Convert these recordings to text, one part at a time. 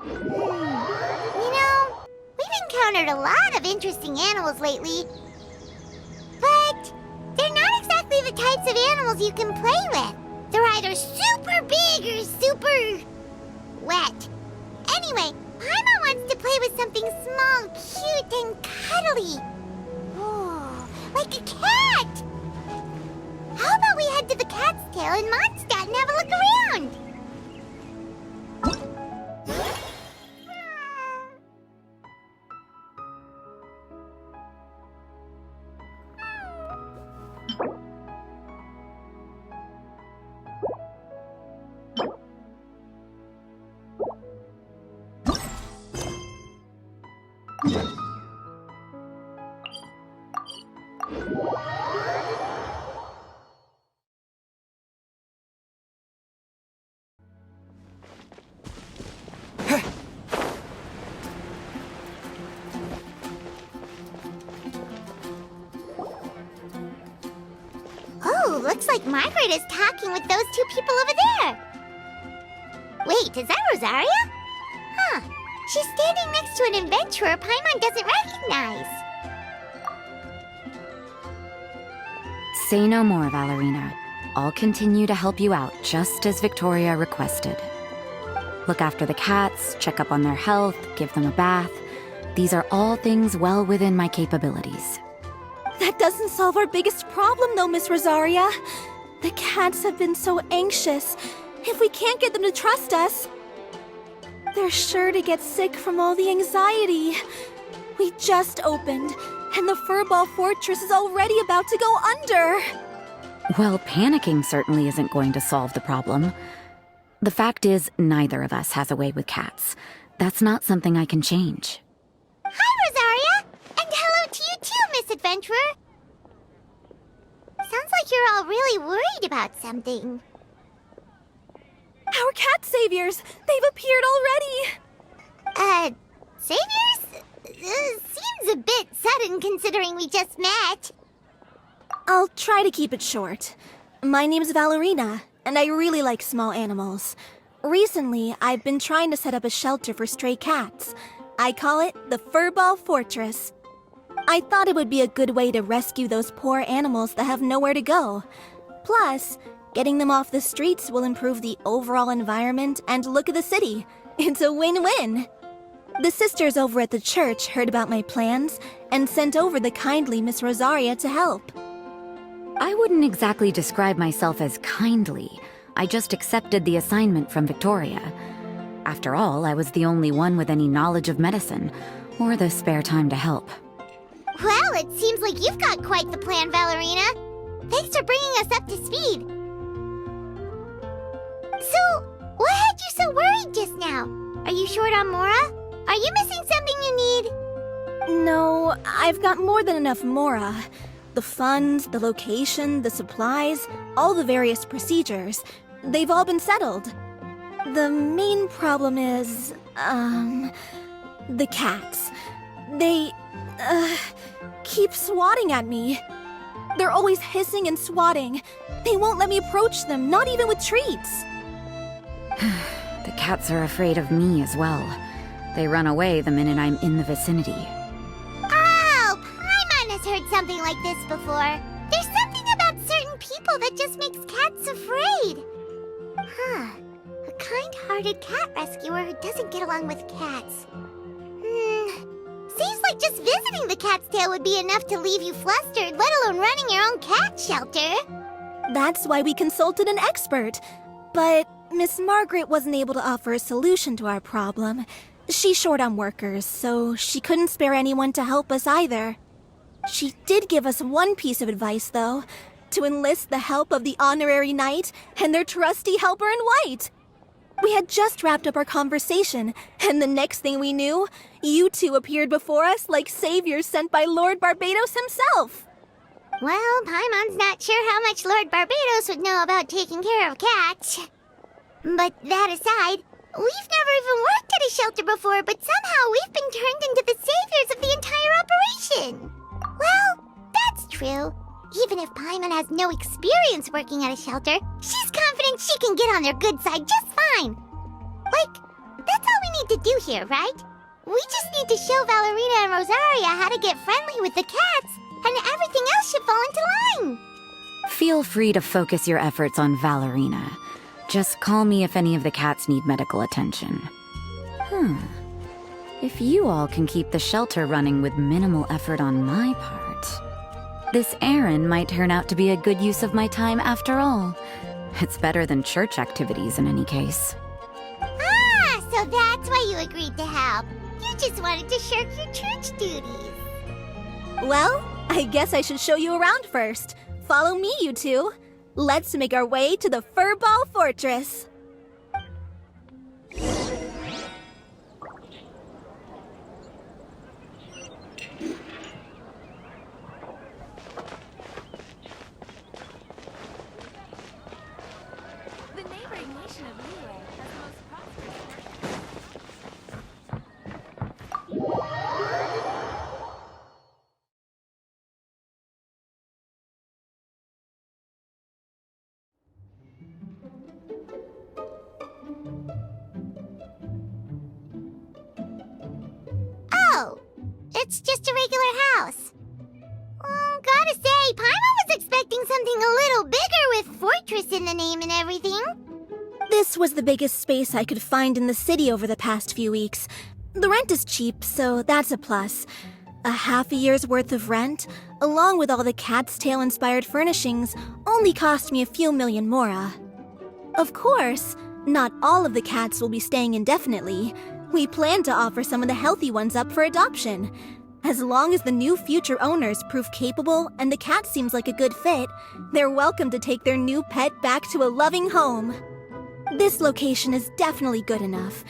You know, we've encountered a lot of interesting animals lately. But they're not exactly the types of animals you can play with. They're either super big or super wet. Anyway, Paimon wants to play with something small, cute, and cuddly. Oh, like a cat! How about we head to the Cat's Tail in Mondstadt and have a look around? Oh, looks like Margaret is talking with those two people over there. Wait, is that Rosaria? Huh. She's standing next to an adventurer Paimon doesn't recognize. Say no more, Valerina. I'll continue to help you out, just as Victoria requested. Look after the cats, check up on their health, give them a bath. These are all things well within my capabilities. That doesn't solve our biggest problem, though, Miss Rosaria. The cats have been so anxious. If we can't get them to trust us, they're sure to get sick from all the anxiety. We just opened, and the Furball Fortress is already about to go under. Well, panicking certainly isn't going to solve the problem. The fact is, neither of us has a way with cats. That's not something I can change. Hi, Rosaria! And hello to you too, Miss Adventurer! Sounds like you're all really worried about something. Our cat saviors! They've appeared already! Saviors? Seems a bit sudden considering we just met. I'll try to keep it short. My name's Valerina, and I really like small animals. Recently, I've been trying to set up a shelter for stray cats. I call it the Furball Fortress. I thought it would be a good way to rescue those poor animals that have nowhere to go. Plus, getting them off the streets will improve the overall environment and look of the city. It's a win-win. The sisters over at the church heard about my plans and sent over the kindly Miss Rosaria to help. I wouldn't exactly describe myself as kindly. I just accepted the assignment from Victoria. After all, I was the only one with any knowledge of medicine, or the spare time to help. Well, it seems like you've got quite the plan, Valerina. Thanks for bringing us up to speed. So, what had you so worried just now? Are you short on Mora? Are you missing something you need? No, I've got more than enough Mora. The funds, the location, the supplies, all the various procedures. They've all been settled. The main problem is, the cats. They, keep swatting at me. They're always hissing and swatting. They won't let me approach them, not even with treats. The cats are afraid of me as well. They run away the minute I'm in the vicinity. Oh, Paimon has heard something like this before. There's something about certain people that just makes cats afraid. Huh. A kind-hearted cat rescuer who doesn't get along with cats. Seems like just visiting the Cat's Tail would be enough to leave you flustered, let alone running your own cat shelter. That's why we consulted an expert. But Miss Margaret wasn't able to offer a solution to our problem. She's short on workers, so she couldn't spare anyone to help us either. She did give us one piece of advice, though, to enlist the help of the Honorary Knight and their trusty helper in white. We had just wrapped up our conversation, and the next thing we knew, you two appeared before us like saviors sent by Lord Barbados himself. Well, Paimon's not sure how much Lord Barbados would know about taking care of cats. But that aside, we've never even worked at a shelter before, but somehow we've been turned into the saviors of the entire operation. Well, that's true. Even if Paimon has no experience working at a shelter, she's confident she can get on their good side just fine. Like, that's all we need to do here, right? We just need to show Valerina and Rosaria how to get friendly with the cats, and everything else should fall into line. Feel free to focus your efforts on Valerina. Just call me if any of the cats need medical attention. If you all can keep the shelter running with minimal effort on my part, this errand might turn out to be a good use of my time after all. It's better than church activities in any case. Ah, so that's why you agreed to help. You just wanted to shirk your church duties. Well, I guess I should show you around first. Follow me, you two. Let's make our way to the Furball Fortress. The neighboring nation of Liyue has the most prosperous. Oh, it's just a regular house. Gotta say, Paimon was expecting something a little bigger with Fortress in the name and everything. This was the biggest space I could find in the city over the past few weeks. The rent is cheap, so that's a plus. A half a year's worth of rent, along with all the Cat's Tail-inspired furnishings, only cost me a few million mora. Of course, not all of the cats will be staying indefinitely. We plan to offer some of the healthy ones up for adoption. As long as the new future owners prove capable and the cat seems like a good fit, they're welcome to take their new pet back to a loving home. This location is definitely good enough.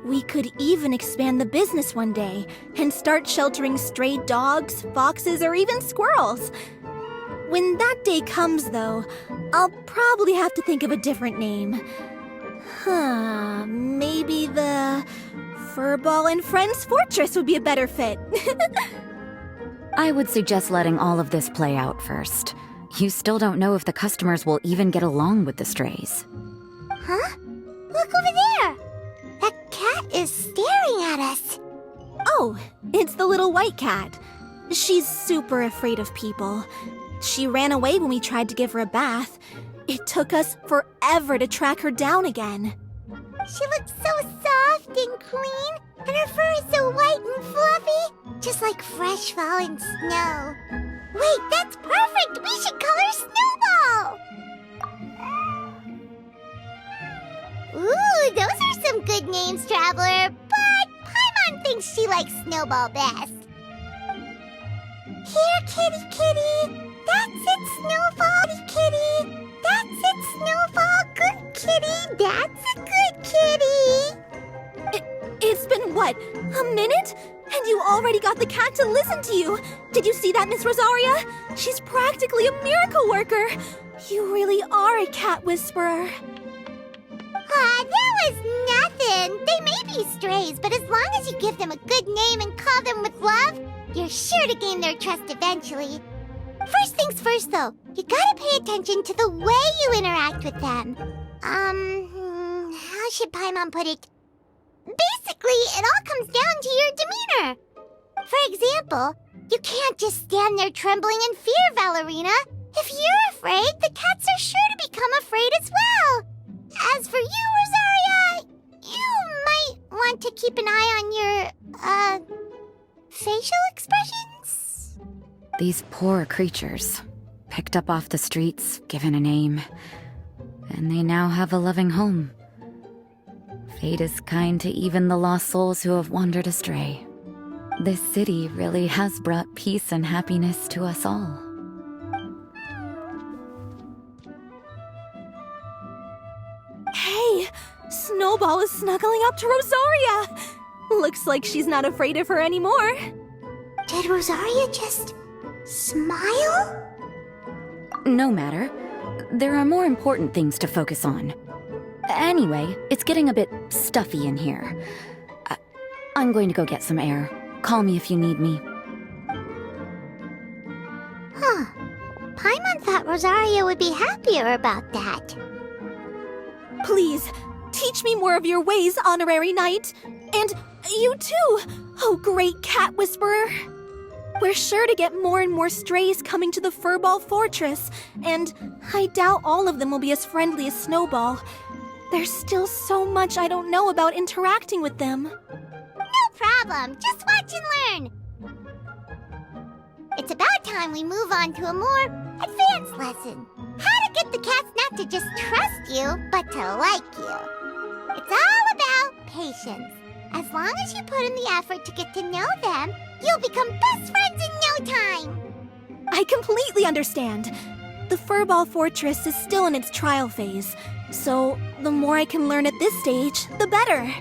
We could even expand the business one day and start sheltering stray dogs, foxes, or even squirrels. When that day comes, though, I'll probably have to think of a different name. Maybe the Furball and Friends Fortress would be a better fit. I would suggest letting all of this play out first. You still don't know if the customers will even get along with the strays. Huh? Look over there! That cat is staring at us. Oh, it's the little white cat. She's super afraid of people. She ran away when we tried to give her a bath. It took us forever to track her down again. She looks so soft and clean, and her fur is so white and fluffy, just like fresh fallen snow. Wait, that's perfect! We should call her Snowball! Ooh, those are some good names, Traveler, but Paimon thinks she likes Snowball best. Here, kitty kitty! That's it, Snowball! Kitty! That's it, Snowball! Good kitty! That's a good kitty! It's been, what, a minute? And you already got the cat to listen to you! Did you see that, Miss Rosaria? She's practically a miracle worker! You really are a cat whisperer. Ah, that was nothing! They may be strays, but as long as you give them a good name and call them with love, you're sure to gain their trust eventually. First things first, though, you gotta pay attention to the way you interact with them. How should Paimon put it? Basically, it all comes down to your demeanor. For example, you can't just stand there trembling in fear, Valerina. If you're afraid, the cats are sure to become afraid as well. As for you, Rosaria, you might want to keep an eye on your, facial expressions. These poor creatures, picked up off the streets, given a name, and they now have a loving home. Fate is kind to even the lost souls who have wandered astray. This city really has brought peace and happiness to us all. Hey, Snowball is snuggling up to Rosaria. Looks like she's not afraid of her anymore. Did Rosaria just smile? No matter. There are more important things to focus on. Anyway, it's getting a bit stuffy in here. I'm going to go get some air. Call me if you need me. Huh. Paimon thought Rosaria would be happier about that. Please, teach me more of your ways, Honorary Knight. And you too! Oh, great cat whisperer! We're sure to get more and more strays coming to the Furball Fortress, and I doubt all of them will be as friendly as Snowball. There's still so much I don't know about interacting with them. No problem. Just watch and learn. It's about time we move on to a more advanced lesson. How to get the cats not to just trust you, but to like you. It's all about patience. As long as you put in the effort to get to know them, you'll become best friends in no time. I completely understand. The Furball Fortress is still in its trial phase, so the more I can learn at this stage, the better.